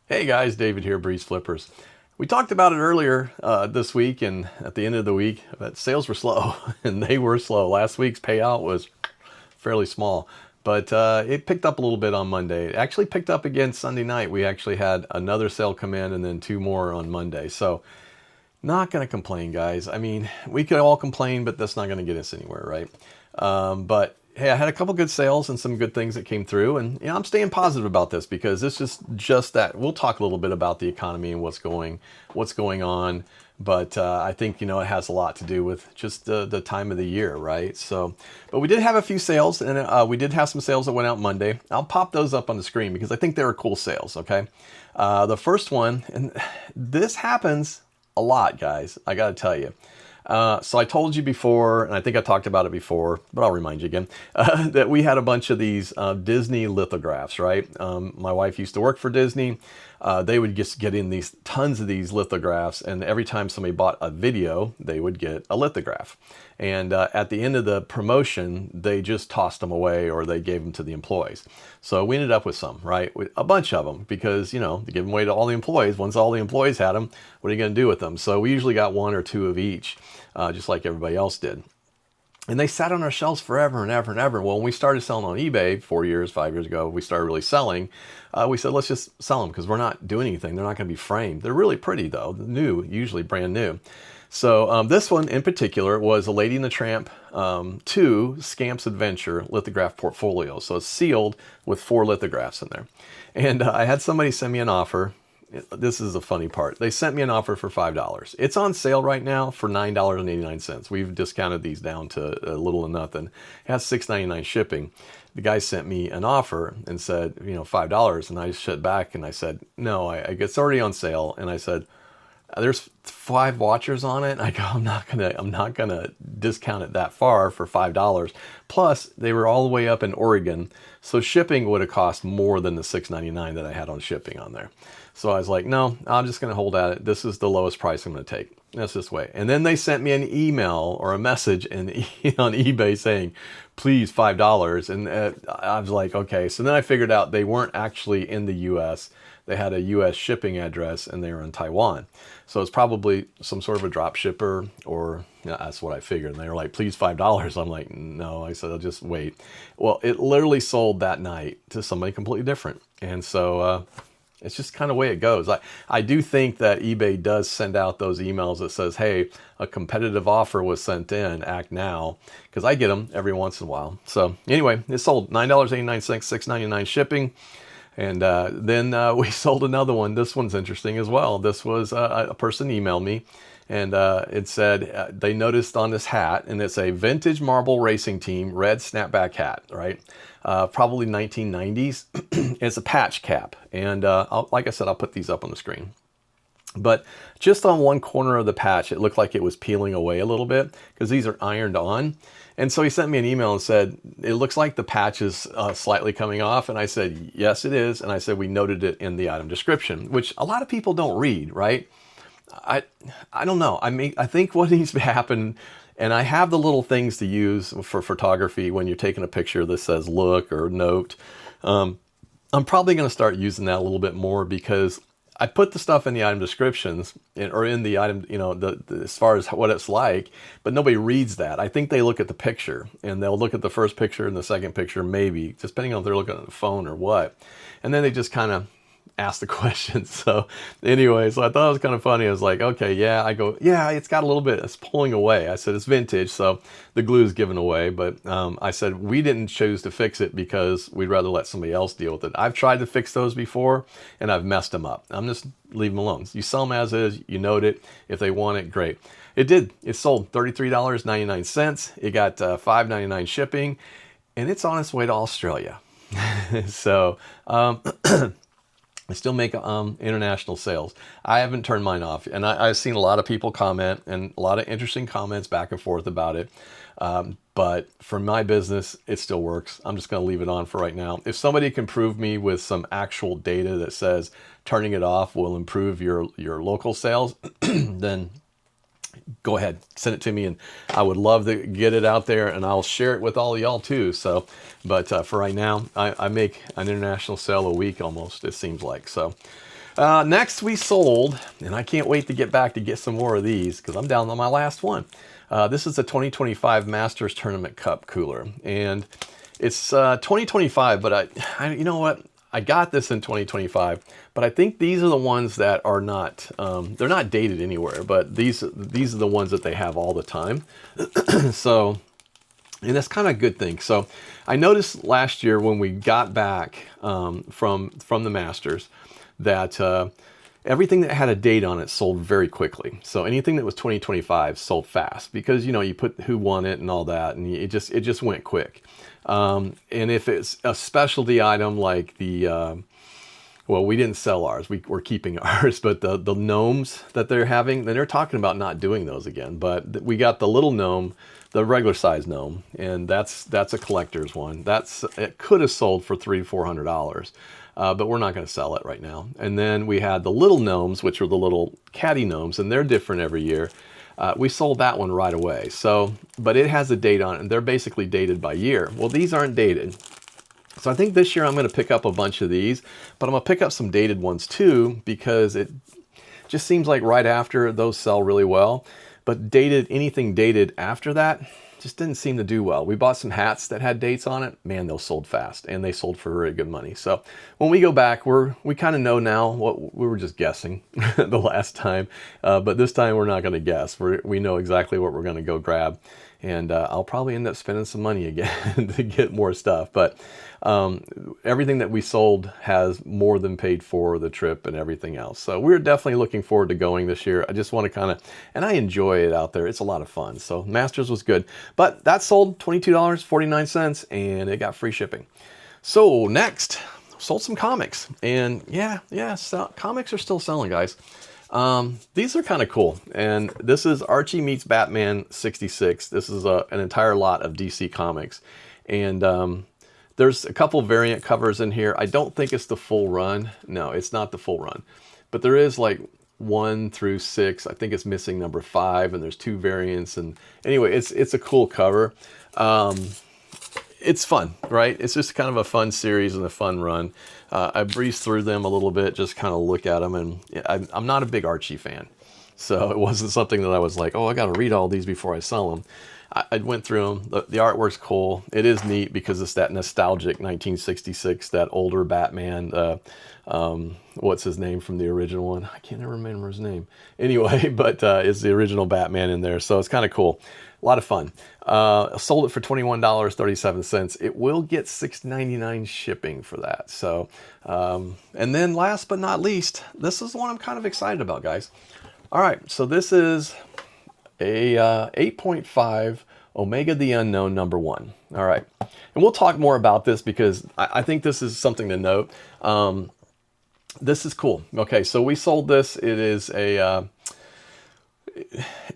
Hey guys, David here, BreezeFlippers. We talked about it earlier this week and at the end of the week that sales were slow, and they were slow. Last week's payout was fairly small, but it picked up a little bit on Monday. It actually picked up again Sunday night. We actually had another sale come in and then two more on Monday. So not going to complain, guys. I mean, we could all complain, but that's not going to get us anywhere, right? But hey, I had a couple good sales and some good things that came through, and I'm staying positive about this because this is just that. We'll talk a little bit about the economy and what's going on, but I think it has a lot to do with just the time of the year, right? So, but we did have a few sales, and we did have some sales that went out Monday. I'll pop those up on the screen because I think they were cool sales. Okay, the first one, and this happens a lot, guys. I got to tell you. So I told you before, and I think I talked about it before, but I'll remind you again, that we had a bunch of these Disney lithographs, right? My wife used to work for Disney. They would just get in these tons of these lithographs, and every time somebody bought a video, they would get a lithograph. And at the end of the promotion, they just tossed them away or they gave them to the employees. So we ended up with some, right? A bunch of them because, they give them away to all the employees. Once all the employees had them, what are you going to do with them? So we usually got one or two of each, just like everybody else did. And they sat on our shelves forever and ever and ever. Well, when we started selling on eBay 5 years ago, we started really selling. We said, let's just sell them because we're not doing anything. They're not going to be framed. They're really pretty though, new, usually brand new. So this one in particular was a Lady and the Tramp 2 Scamps Adventure lithograph portfolio. So it's sealed with 4 lithographs in there. And I had somebody send me an offer. This is the funny part. They sent me an offer for $5. It's on sale right now for $9.89. We've discounted these down to a little to nothing. It has $6.99 shipping. The guy sent me an offer and said, $5. And I shut back and I said, no, it's already on sale. And I said, there's 5 watchers on it. And I go, I'm not gonna discount it that far for $5. Plus, they were all the way up in Oregon, so shipping would have cost more than the $6.99 that I had on shipping on there. So I was like, no, I'm just gonna hold at it. This is the lowest price I'm gonna take. That's this way. And then they sent me an email or a message on eBay saying, please $5. And I was like, okay. So then I figured out they weren't actually in the U.S. They had a U.S. shipping address and they were in Taiwan. So it's probably some sort of a drop shipper, or that's what I figured. And they were like, please $5. I'm like, no. I said, I'll just wait. Well, it literally sold that night to somebody completely different. And so it's just kind of the way it goes. I do think that eBay does send out those emails that says, hey, a competitive offer was sent in, act now, because I get them every once in a while. So anyway, it sold $9.89, $6.99 shipping. And then we sold another one. This one's interesting as well. This was a person emailed me, and it said they noticed on this hat, and it's a vintage marble racing team red snapback hat, right? Probably 1990s. It's a patch cap, and like I said, I'll put these up on the screen. But just on one corner of the patch, it looked like it was peeling away a little bit because these are ironed on. And so he sent me an email and said, it looks like the patch is slightly coming off. And I said, yes, it is. And I said, we noted it in the item description, which a lot of people don't read, right? I don't know. I mean, I think what needs to happen, and I have the little things to use for photography when you're taking a picture that says look or note. I'm probably going to start using that a little bit more because I put the stuff in the item descriptions or in the item, as far as what it's like, but nobody reads that. I think they look at the picture and they'll look at the first picture and the second picture, maybe, just depending on if they're looking at the phone or what. And then they just kind of ask the questions. So anyway, so I thought it was kind of funny. I was like, okay, yeah. I go, yeah, it's got a little bit, it's pulling away. I said, it's vintage, so the glue is given away. But I said, we didn't choose to fix it because we'd rather let somebody else deal with it. I've tried to fix those before and I've messed them up. I'm just leave them alone. You sell them as is, you note it. If they want it, great. It did. It sold $33.99. It got $5.99 shipping, and it's on its way to Australia. So I still make international sales. I haven't turned mine off, and I've seen a lot of people comment and a lot of interesting comments back and forth about it. But for my business, it still works. I'm just going to leave it on for right now. If somebody can prove me with some actual data that says turning it off will improve your local sales, then go ahead, send it to me, and I would love to get it out there, and I'll share it with all of y'all too. So, but for right now, I make an international sale a week almost, it seems like. So, Next we sold, and I can't wait to get back to get some more of these because I'm down on my last one. This is the 2025 Masters Tournament Cup cooler, and it's 2025, but you know what? I got this in 2025, but I think these are the ones that are not, they're not dated anywhere, but these are the ones that they have all the time. So, and that's kind of a good thing. So I noticed last year when we got back from the Masters that everything that had a date on it sold very quickly. So anything that was 2025 sold fast because, you know, you put who won it and all that, and it just went quick. And if it's a specialty item like the, well, we didn't sell ours, we're keeping ours, but the gnomes that they're having, then they're talking about not doing those again. But we got the little gnome, the regular size gnome, and that's a collector's one. It could have sold for $300 to $400. But we're not going to sell it right now. And then we had the little gnomes, which are the little caddy gnomes, and they're different every year. We sold that one right away. So, but it has a date on it, and they're basically dated by year. Well, these aren't dated. So I think this year I'm going to pick up a bunch of these, but I'm going to pick up some dated ones too, because it just seems like right after those sell really well. But anything dated after that just didn't seem to do well. We bought some hats that had dates on it. Man, those sold fast, and they sold for very good money. So when we go back, we kind of know now what we were just guessing the last time, but this time we're not going to guess. We know exactly what we're going to go grab, and I'll probably end up spending some money again to get more stuff. But everything that we sold has more than paid for the trip and everything else. So we're definitely looking forward to going this year. I just want to and I enjoy it out there. It's a lot of fun. So Masters was good, but that sold $22.49 and it got free shipping. So next, sold some comics, and comics are still selling, guys. These are kind of cool, and this is Archie Meets Batman 66. This is an entire lot of DC comics, and there's a couple variant covers in here. I don't think it's the full run. No, it's not the full run, but there is like 1 through 6. I think it's missing number 5, and there's 2 variants. And anyway, it's a cool cover. It's fun, right? It's just kind of a fun series and a fun run. I breezed through them a little bit, just kind of look at them, and I'm not a big Archie fan. So it wasn't something that I was like, oh, I got to read all these before I sell them. I went through them. The artwork's cool. It is neat because it's that nostalgic 1966, that older Batman. What's his name from the original one? I can't remember his name. Anyway, but it's the original Batman in there. So it's kind of cool. A lot of fun. Sold it for $21.37. It will get $6.99 shipping for that. So, and then last but not least, this is the one I'm kind of excited about, guys. All right, so this is a 8.5 Omega the Unknown #1. All right, and we'll talk more about this because I think this is something to note. This is cool. Okay, so we sold this. It is a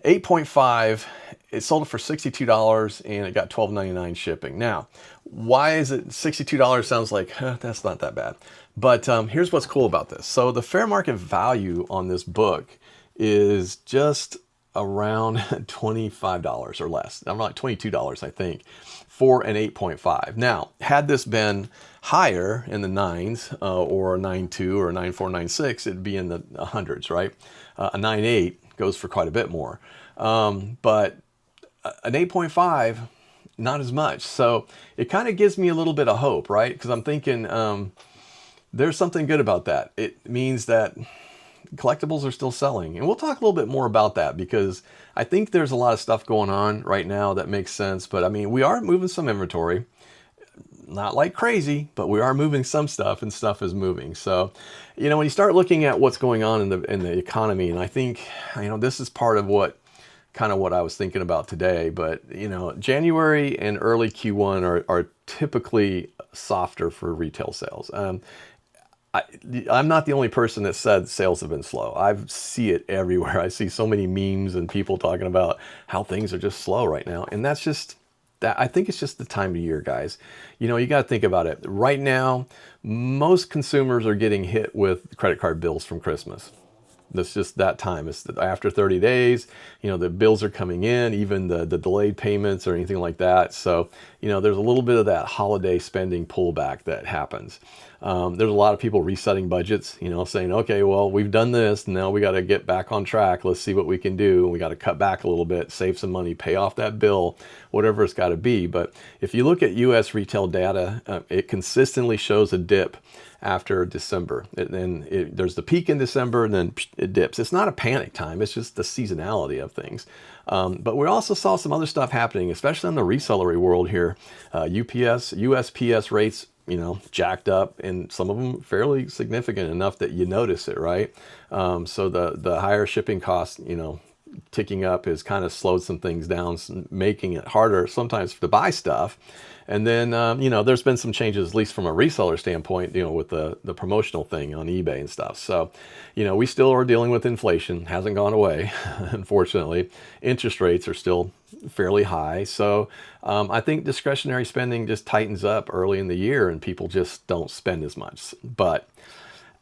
8.5. It sold it for $62 and it got $12.99 shipping. Now, why is it $62? Sounds like that's not that bad. But here's what's cool about this. So the fair market value on this book is just around $25 or less. I'm like $22, I think, for an 8.5. Now, had this been higher in the 9s or a 9.2 or a 9.4, 9.6, it'd be in the hundreds, right? A 9.8 goes for quite a bit more. But an 8.5, not as much. So it kind of gives me a little bit of hope, right? Because I'm thinking there's something good about that. It means that collectibles are still selling. And we'll talk a little bit more about that because I think there's a lot of stuff going on right now that makes sense. But I mean, we are moving some inventory. Not like crazy, but we are moving some stuff, and stuff is moving. So, you know, when you start looking at what's going on in the economy, and I think, you know, this is part of what I was thinking about today. But, you know, January and early Q1 are typically softer for retail sales. I'm not the only person that said sales have been slow. I see it everywhere. I see so many memes and people talking about how things are just slow right now. And that's just, I think it's just the time of year, guys. You know, you got to think about it. Right now, most consumers are getting hit with credit card bills from Christmas. That's just that time. It's after 30 days, you know, the bills are coming in, even the delayed payments or anything like that. So, you know, there's a little bit of that holiday spending pullback that happens. There's a lot of people resetting budgets, you know, saying, okay, well, we've done this. Now we got to get back on track. Let's see what we can do. We got to cut back a little bit, save some money, pay off that bill, whatever it's got to be. But if you look at U.S. retail data, it consistently shows a dip after December. There's the peak in December and then it dips. It's not a panic time. It's just the seasonality of things. But we also saw some other stuff happening, especially in the resellery world here. USPS rates, you know, jacked up, and some of them fairly significant enough that you notice it, right? So the higher shipping costs, you know, ticking up has kind of slowed some things down, making it harder sometimes to buy stuff. And then, you know, there's been some changes, at least from a reseller standpoint, you know, with the promotional thing on eBay and stuff. So, you know, we still are dealing with inflation, hasn't gone away, unfortunately. Interest rates are still fairly high. So I think discretionary spending just tightens up early in the year and people just don't spend as much. But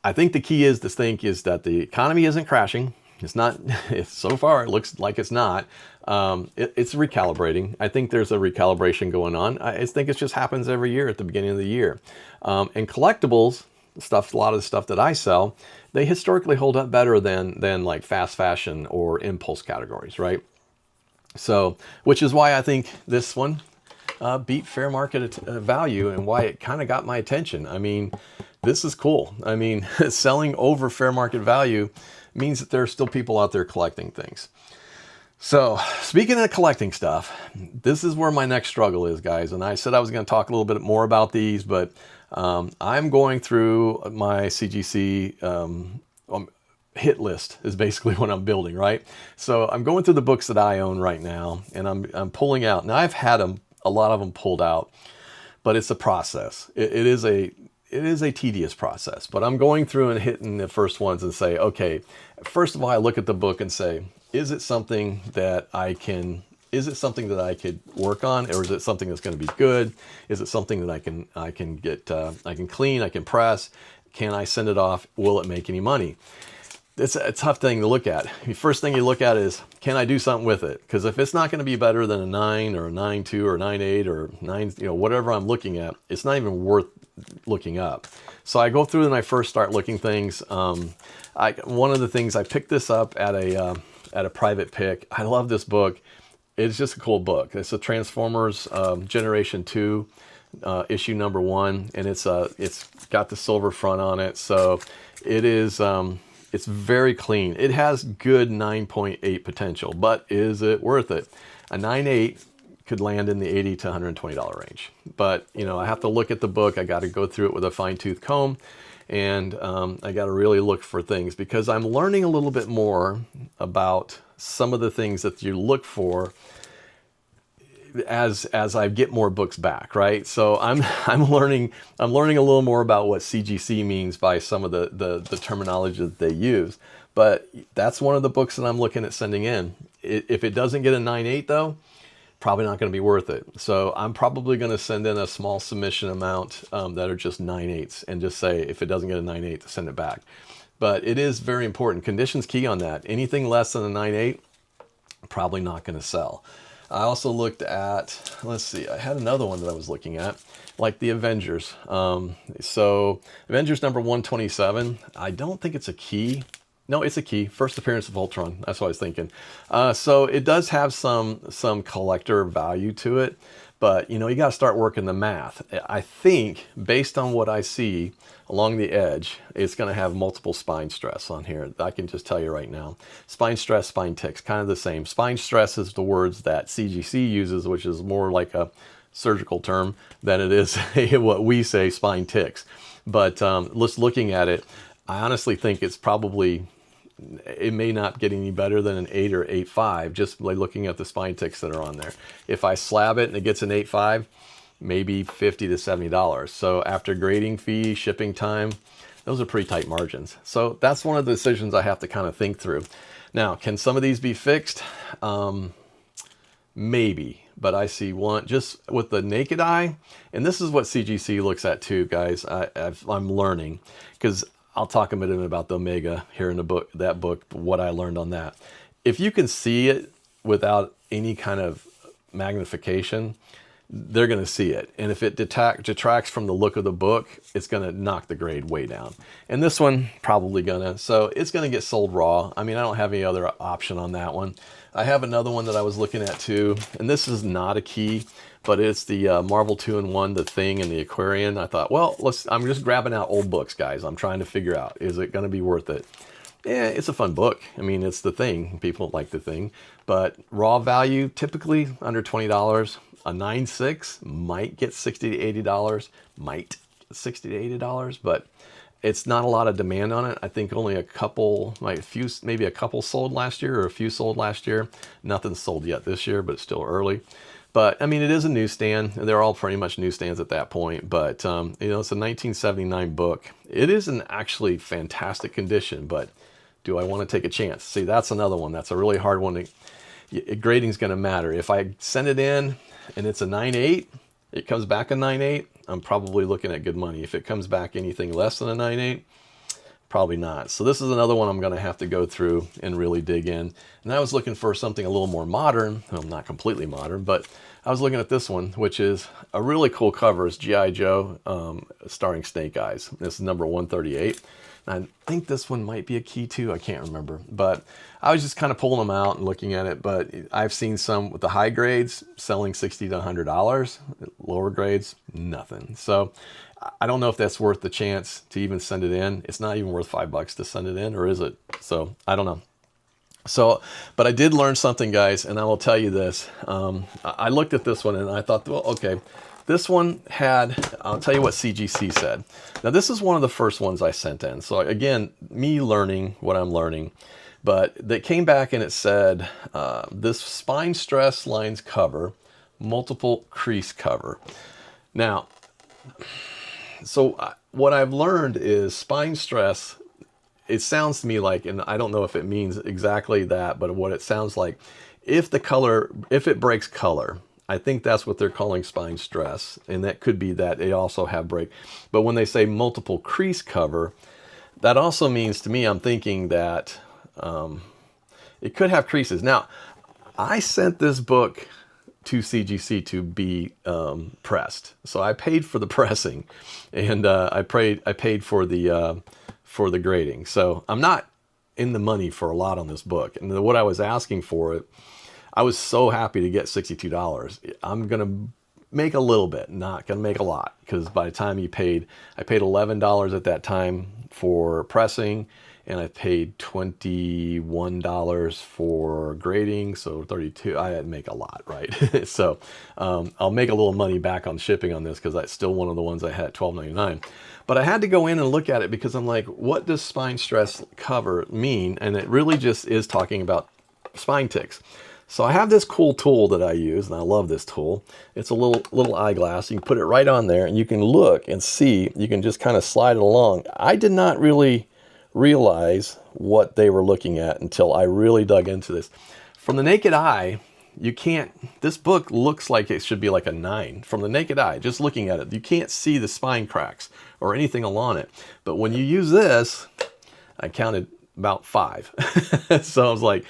I think the key is that the economy isn't crashing. It's not, so far it looks like it's not. It's recalibrating. I think there's a recalibration going on. I think it just happens every year at the beginning of the year. And collectibles, stuff, a lot of the stuff that I sell, they historically hold up better than like fast fashion or impulse categories, right? So, which is why I think this one beat fair market value and why it kind of got my attention. I mean, this is cool. I mean, selling over fair market value means that there are still people out there collecting things. So speaking of collecting stuff, this is where my next struggle is, guys. And I said I was going to talk a little bit more about these, but I'm going through my CGC hit list is basically what I'm building, right? So I'm going through the books that I own right now, and I'm pulling out. Now I've had a lot of them pulled out, but it's a process. It is a tedious process, but I'm going through and hitting the first ones and say, okay, first of all, I look at the book and say, is it something that I could work on, or is it something that's going to be good? Is it something that I can clean, I can press? Can I send it off? Will it make any money? It's a tough thing to look at. The first thing you look at is, can I do something with it? Because if it's not going to be better than a 9 or a 9.2 or 9.8 or 9, you know, whatever I'm looking at, it's not even worth looking up. So I go through and I first start looking things. One of the things, I picked this up at a private pick. I love this book. It's just a cool book. It's a Transformers Generation 2 issue number 1, and it's got the silver front on it. So it is. It's very clean. It has good 9.8 potential, but is it worth it? A 9.8 could land in the $80 to $120 range. But, you know, I have to look at the book. I got to go through it with a fine-tooth comb, and I got to really look for things, because I'm learning a little bit more about some of the things that you look for as I get more books back, right? So I'm learning a little more about what CGC means by some of the terminology that they use. But that's one of the books that I'm looking at sending in. If it doesn't get a 9.8 though, probably not going to be worth it. So I'm probably going to send in a small submission amount that are just 9.8s, and just say, if it doesn't get a 9.8, to send it back. But it is very important. Conditions key on that. Anything less than a 9.8, probably not going to sell. I also looked at, let's see, I had another one that I was looking at, like the Avengers. So Avengers number 127, I don't think it's a key. No, it's a key. First appearance of Ultron. That's what I was thinking. So it does have some collector value to it, but you know, you got to start working the math. I think based on what I see along the edge, it's going to have multiple spine stress on here. I can just tell you right now. Spine stress, spine ticks, kind of the same. Spine stress is the words that CGC uses, which is more like a surgical term than it is what we say, spine ticks. But just looking at it, I honestly think it's probably, it may not get any better than an 8 or 8.5, just by looking at the spine ticks that are on there. If I slab it and it gets an 8.5, maybe $50 to $70. So after grading fee, shipping time, those are pretty tight margins. So that's one of the decisions I have to kind of think through. Now, can some of these be fixed? Maybe, but I see one just with the naked eye, and this is what CGC looks at too, guys. I'm learning, because I'll talk a minute about the Omega here in the book, what I learned on that. If you can see it without any kind of magnification, they're going to see it. And if it detracts from the look of the book, it's going to knock the grade way down. And this one probably gonna, so it's going to get sold raw. I mean, I don't have any other option on that one. I have another one that I was looking at too, and this is not a key, but it's the Marvel 2-in-1, the Thing and the Aquarian. I thought, well, I'm just grabbing out old books, guys. I'm trying to figure out, is it going to be worth it? Yeah, it's a fun book. I mean, it's the Thing. People like the Thing, but raw value, typically under $20. A 9.6 might get $60 to $80, might get $60 to $80, but it's not a lot of demand on it. I think only a couple, like a few, maybe a couple sold last year, or a few sold last year. Nothing's sold yet this year, but it's still early. But I mean, it is a newsstand. They're all pretty much newsstands at that point. But you know, it's a 1979 book. It is in actually fantastic condition, but do I want to take a chance? See, that's another one. That's a really hard one to, grading's going to matter. If I send it in and it's a 9.8, it comes back a 9.8, I'm probably looking at good money. If it comes back anything less than a 9.8, probably not. So this is another one I'm going to have to go through and really dig in. And I was looking for something a little more modern. Well, not completely modern, but I was looking at this one, which is a really cool cover. It's G.I. Joe starring Snake Eyes. This is number 138. I think this one might be a key too. I can't remember, but I was just kind of pulling them out and looking at it. But I've seen some with the high grades selling $60 to $100, lower grades, nothing. So I don't know if that's worth the chance to even send it in. It's not even worth $5 to send it in, or is it? So I don't know. So, but I did learn something, guys, and I will tell you this. I looked at this one and I thought, well, okay. This one had, I'll tell you what CGC said. Now, this is one of the first ones I sent in. So again, me learning what I'm learning, but they came back and it said, this spine stress lines cover, multiple crease cover. Now, so what I've learned is spine stress, it sounds to me like, and I don't know if it means exactly that, but what it sounds like, if it breaks color, I think that's what they're calling spine stress, and that could be that they also have break. But when they say multiple crease cover, that also means to me, I'm thinking that it could have creases. Now, I sent this book to CGC to be pressed, so I paid for the pressing, and I paid for the grading. So I'm not in the money for a lot on this book, and what I was asking for it, I was so happy to get $62. I'm going to make a little bit, not going to make a lot, because by the time I paid $11 at that time for pressing, and I paid $21 for grading, so $32. I had to make a lot, right? So I'll make a little money back on shipping on this, because that's still one of the ones I had at $12.99. But I had to go in and look at it, because I'm like, what does spine stress cover mean? And it really just is talking about spine ticks. So I have this cool tool that I use, and I love this tool. It's a little eyeglass. You can put it right on there, and you can look and see. You can just kind of slide it along. I did not really realize what they were looking at until I really dug into this. From the naked eye, you can't, this book looks like it should be like a 9. From the naked eye, just looking at it, you can't see the spine cracks or anything along it. But when you use this, I counted about 5. So I was like,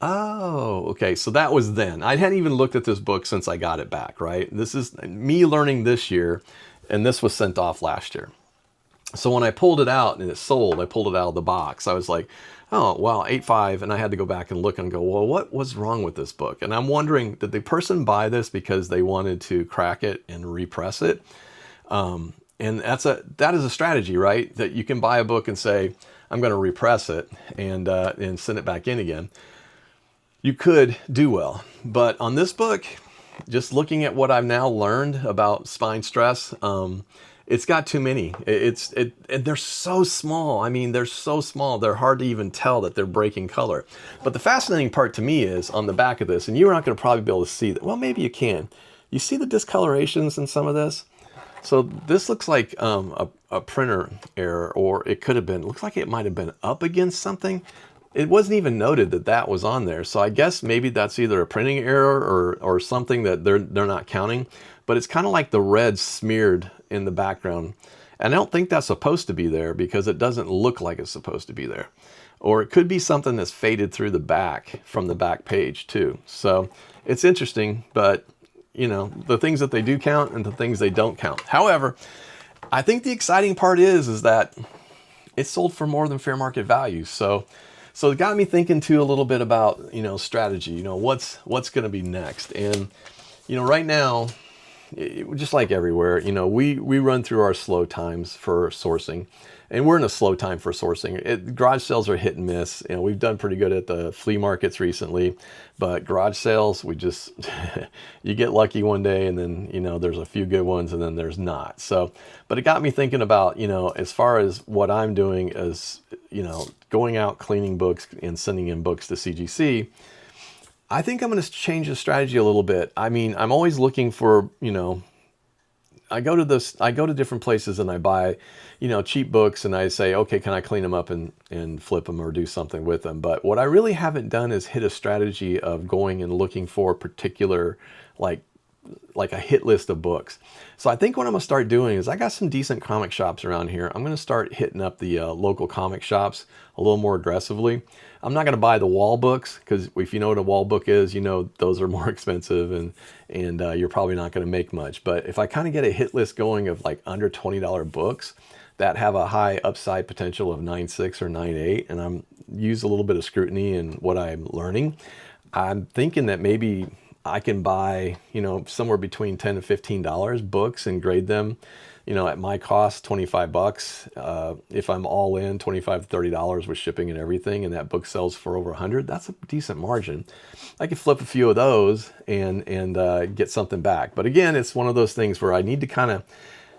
oh, okay. So that was then. I hadn't even looked at this book since I got it back, right? This is me learning this year, and this was sent off last year. So when I pulled it out and it sold, I pulled it out of the box. I was like, oh, wow, 8.5. And I had to go back and look and go, well, what was wrong with this book? And I'm wondering, did the person buy this because they wanted to crack it and repress it? And that is a strategy, right? That you can buy a book and say, I'm going to repress it and send it back in again. You could do well. But on this book, just looking at what I've now learned about spine stress, it's got too many. They're so small. I mean, they're so small. They're hard to even tell that they're breaking color. But the fascinating part to me is on the back of this, and you're not going to probably be able to see that. Well, maybe you can. You see the discolorations in some of this? So this looks like a printer error, or it could have been, looks like it might have been up against something. It wasn't even noted that that was on there. So I guess maybe that's either a printing error or something that they're not counting. But it's kind of like the red smeared in the background. And I don't think that's supposed to be there because it doesn't look like it's supposed to be there. Or it could be something that's faded through the back from the back page too. So it's interesting, but the things that they do count and the things they don't count. However, I think the exciting part is that it's sold for more than fair market value. So it got me thinking too a little bit about, strategy, what's going to be next. And, right now, just like everywhere, we run through our slow times for sourcing, and we're in a slow time for sourcing. Garage sales are hit and miss. We've done pretty good at the flea markets recently, but garage sales, we just, you get lucky one day and then, there's a few good ones and then there's not. So, but it got me thinking about, as far as what I'm doing is, going out, cleaning books and sending in books to CGC. I think I'm going to change the strategy a little bit. I mean, I'm always looking for, I go to different places and I buy, cheap books, and I say, okay, can I clean them up and flip them or do something with them? But what I really haven't done is hit a strategy of going and looking for particular, like a hit list of books. So I think what I'm going to start doing is, I got some decent comic shops around here. I'm going to start hitting up the local comic shops a little more aggressively. I'm not going to buy the wall books, because if you know what a wall book is, those are more expensive and you're probably not going to make much. But if I kind of get a hit list going of like under $20 books that have a high upside potential of 9.6 or 9.8, and I'm use a little bit of scrutiny in what I'm learning, I'm thinking that maybe I can buy, somewhere between $10 to $15 books and grade them, at my cost, $25. If I'm all in, $25 to $30 with shipping and everything, and that book sells for over 100, that's a decent margin. I could flip a few of those and get something back. But again, it's one of those things where I need to kind of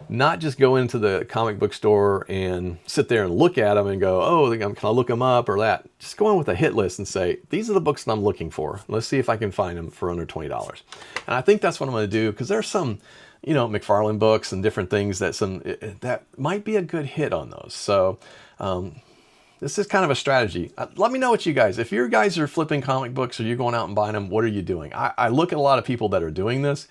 not just go into the comic book store and sit there and look at them and go, oh, can I look them up or that? Just go in with a hit list and say, these are the books that I'm looking for. Let's see if I can find them for under $20. And I think that's what I'm going to do, because there's some, McFarlane books and different things that might be a good hit on those. So this is kind of a strategy. Let me know what you guys, if you guys are flipping comic books or you're going out and buying them, what are you doing? I look at a lot of people that are doing this,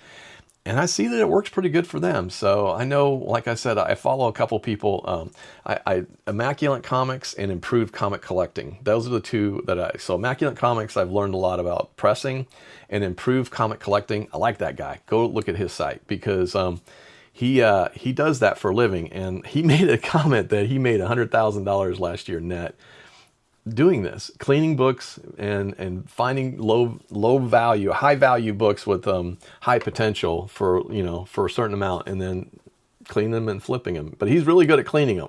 and I see that it works pretty good for them. So I know, like I said, I follow a couple people, Immaculate Comics and Improved Comic Collecting. Those are the two that so Immaculate Comics, I've learned a lot about pressing, and Improved Comic Collecting, I like that guy. Go look at his site, because he does that for a living. And he made a comment that he made $100,000 last year net doing this, cleaning books and finding low value, high value books with high potential for for a certain amount, and then clean them and flipping them. But he's really good at cleaning them.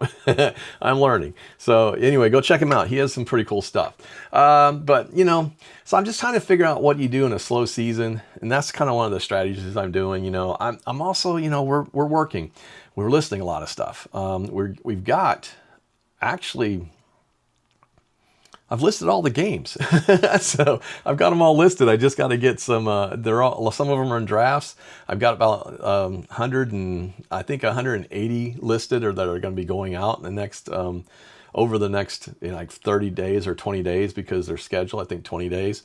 I'm learning. So anyway, go check him out. He has some pretty cool stuff. But so I'm just trying to figure out what you do in a slow season, and that's kind of one of the strategies I'm doing. I'm also we're working, we're listing a lot of stuff. We've got actually, I've listed all the games. So I've got them all listed. I just got to get some, some of them are in drafts. I've got about 180 listed, or that are going to be going out in the next, over the next like 30 days or 20 days, because they're scheduled, I think 20 days.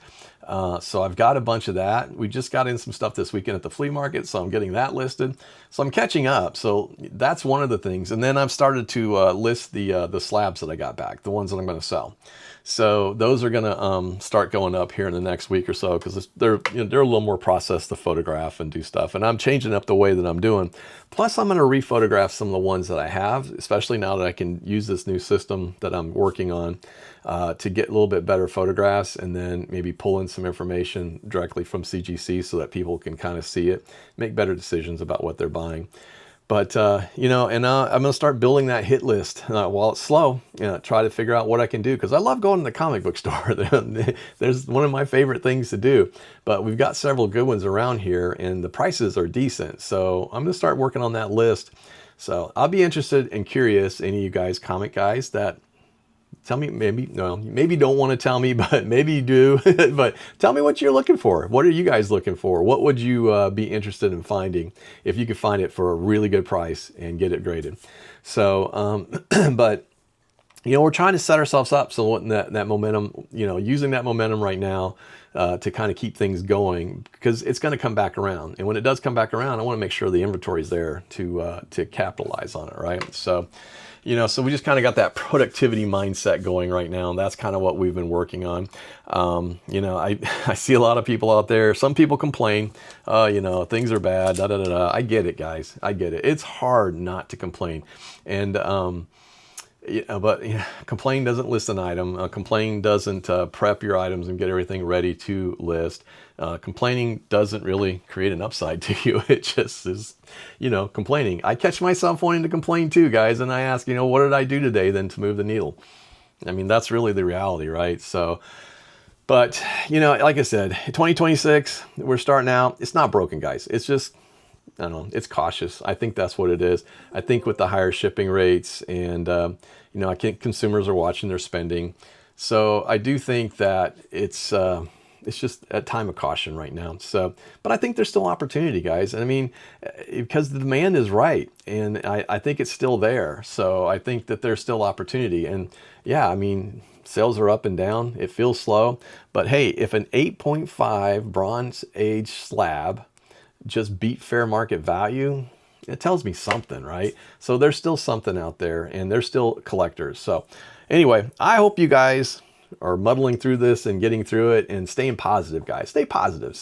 So I've got a bunch of that. We just got in some stuff this weekend at the flea market, so I'm getting that listed. So I'm catching up. So that's one of the things. And then I've started to list the slabs that I got back, the ones that I'm going to sell. So those are going to start going up here in the next week or so, because they're a little more processed to photograph and do stuff. And I'm changing up the way that I'm doing. Plus, I'm going to re-photograph some of the ones that I have, especially now that I can use this new system that I'm working on to get a little bit better photographs, and then maybe pull in some information directly from CGC so that people can kind of see it, make better decisions about what they're buying. But, and I'm going to start building that hit list while it's slow, try to figure out what I can do, because I love going to the comic book store. There's one of my favorite things to do, but we've got several good ones around here, and the prices are decent. So I'm going to start working on that list. So I'll be interested and curious, any of you guys, comic guys, that tell me, maybe don't want to tell me, but maybe you do. But tell me what you're looking for. What are you guys looking for? What would you be interested in finding if you could find it for a really good price and get it graded? So, but we're trying to set ourselves up so that momentum, using that momentum right now to kind of keep things going, because it's going to come back around. And when it does come back around, I want to make sure the inventory is there to capitalize on it, right? So You know, so we just kind of got that productivity mindset going right now, and that's kind of what we've been working on. You know, I see a lot of people out there. Some people complain, you know, things are bad, da da da da. I get it, guys. I get it. It's hard not to complain, and yeah, but yeah, complain doesn't list an item. Complain doesn't prep your items and get everything ready to list. Complaining doesn't really create an upside to you. It just is, you know, complaining. I catch myself wanting to complain too, guys, and I ask, you know, what did I do today then to move the needle? I mean, that's really the reality, right? So, but, you know, like I said, 2026, we're starting out. It's not broken, guys. It's just, I don't know, it's cautious. I think that's what it is. I think with the higher shipping rates and, you know, I think consumers are watching their spending. So I do think that it's just a time of caution right now. So, but I think there's still opportunity, guys. And I mean, because the demand is right, and I think it's still there. So I think that there's still opportunity. And yeah, I mean, sales are up and down. It feels slow. But hey, if an 8.5 bronze age slab just beat fair market value, it tells me something, right? So there's still something out there, and there's still collectors. So anyway, I hope you guys are muddling through this and getting through it and staying positive, guys. Stay positive.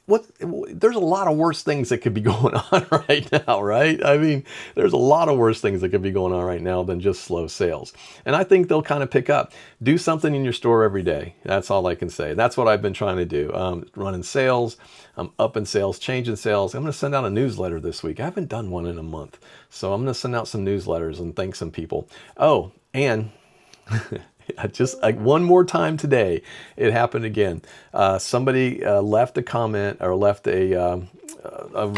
There's a lot of worse things that could be going on right now, right? I mean, there's a lot of worse things that could be going on right now than just slow sales. And I think they'll kind of pick up. Do something in your store every day. That's all I can say. That's what I've been trying to do. Running sales, I'm up in sales, changing sales. I'm going to send out a newsletter this week. I haven't done one in a month. So I'm going to send out some newsletters and thank some people. Oh, and just one more time today, it happened again. Somebody left a comment or left a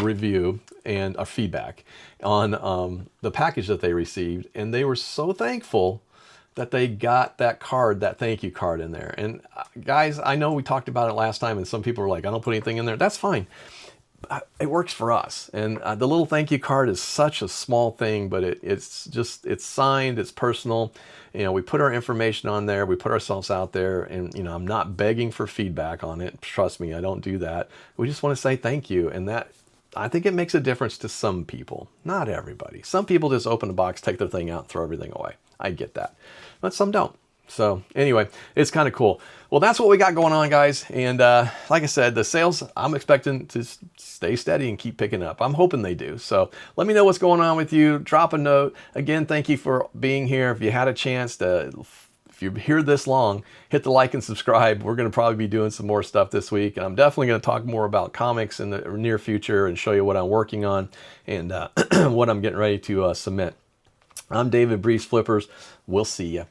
review and a feedback on the package that they received, and they were so thankful that they got that card, that thank you card in there. And guys, I know we talked about it last time, and some people were like, I don't put anything in there. That's fine. It works for us. And the little thank you card is such a small thing, but it's signed, it's personal. You know, we put our information on there, we put ourselves out there, and, you know, I'm not begging for feedback on it. Trust me, I don't do that. We just want to say thank you. And that, I think it makes a difference to some people, not everybody. Some people just open the box, take their thing out, throw everything away. I get that, but some don't. So anyway, it's kind of cool. Well, that's what we got going on, guys. And like I said, the sales, I'm expecting to stay steady and keep picking up. I'm hoping they do. So let me know what's going on with you. Drop a note. Again, thank you for being here. If you had a chance to, if you're here this long, hit the like and subscribe. We're going to probably be doing some more stuff this week. And I'm definitely going to talk more about comics in the near future and show you what I'm working on and what I'm getting ready to submit. I'm David, BreezeFlippers. We'll see you.